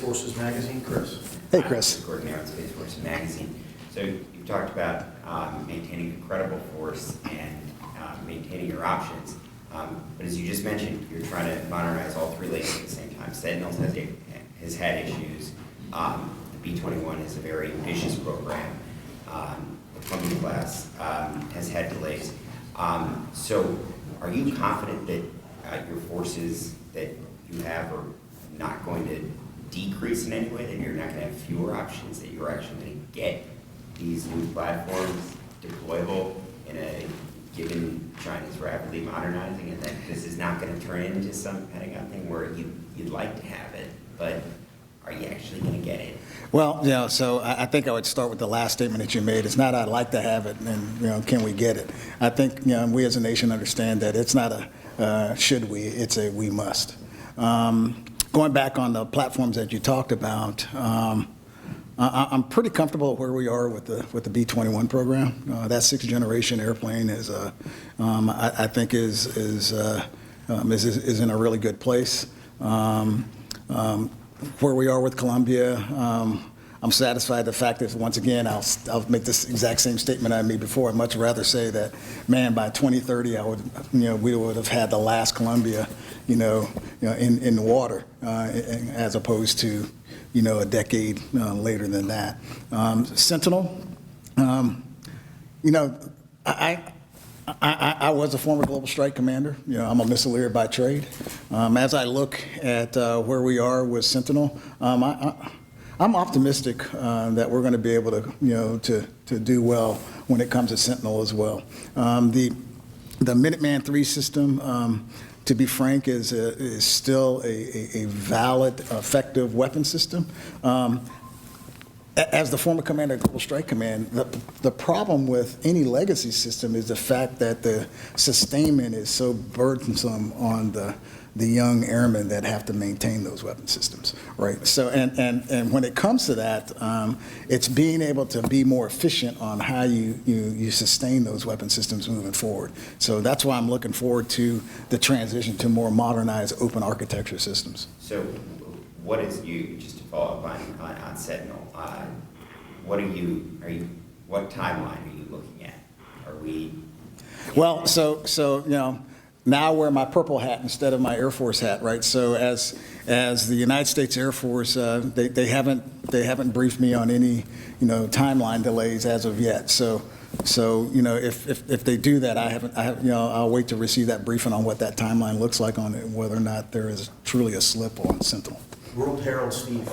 Forces Magazine, Chris. Hey, Chris. Gordon Aaron, Space Forces Magazine. So you talked about maintaining a credible force and maintaining your options. But as you just mentioned, you're trying to modernize all three lanes at the same time. Sentinel has had issues. The B-21 is a very ambitious program. The Columbia class has had delays. So are you confident that your forces that you have are not going to decrease in any way, that you're not going to have fewer options, that you're actually going to get these new platforms deployable in a given China's rapidly modernizing, and that this is not going to turn into some Pentagon thing where you'd like to have it, but are you actually going to get it? Well, so I think I would start with the last statement that you made. It's not I'd like to have it, and can we get it? I think we as a nation understand that it's not a should we, it's a we must. Going back on the platforms that you talked about, I'm pretty comfortable where we are with the B-21 program. That sixth generation airplane is, I think, is in a really good place. Where we are with Columbia, I'm satisfied. The fact that, once again, I'll make this exact same statement I made before. I'd much rather say that, man, by 2030, we would have had the last Columbia, in the water, as opposed to, a decade later than that. Sentinel, I was a former Global Strike Commander. I'm a missile leader by trade. As I look at where we are with Sentinel, I'm optimistic that we're going to be able to, to do well when it comes to Sentinel as well. The Minuteman III system, to be frank, is still a valid, effective weapon system. As the former commander of Global Strike Command, the problem with any legacy system is the fact that the sustainment is so burdensome on the young airmen that have to maintain those weapon systems, right? So, and when it comes to that, it's being able to be more efficient on how you sustain those weapon systems moving forward. So that's why I'm looking forward to the transition to more modernized open architecture systems. So what is just to follow up on Sentinel, what timeline are you looking at? Are we? Well, so now I wear my purple hat instead of my Air Force hat, right? So as the United States Air Force, they haven't briefed me on any timeline delays as of yet. So if they do that, I'll wait to receive that briefing on what that timeline looks like on it, whether or not there is truly a slip on Sentinel. World-Herald, Steve.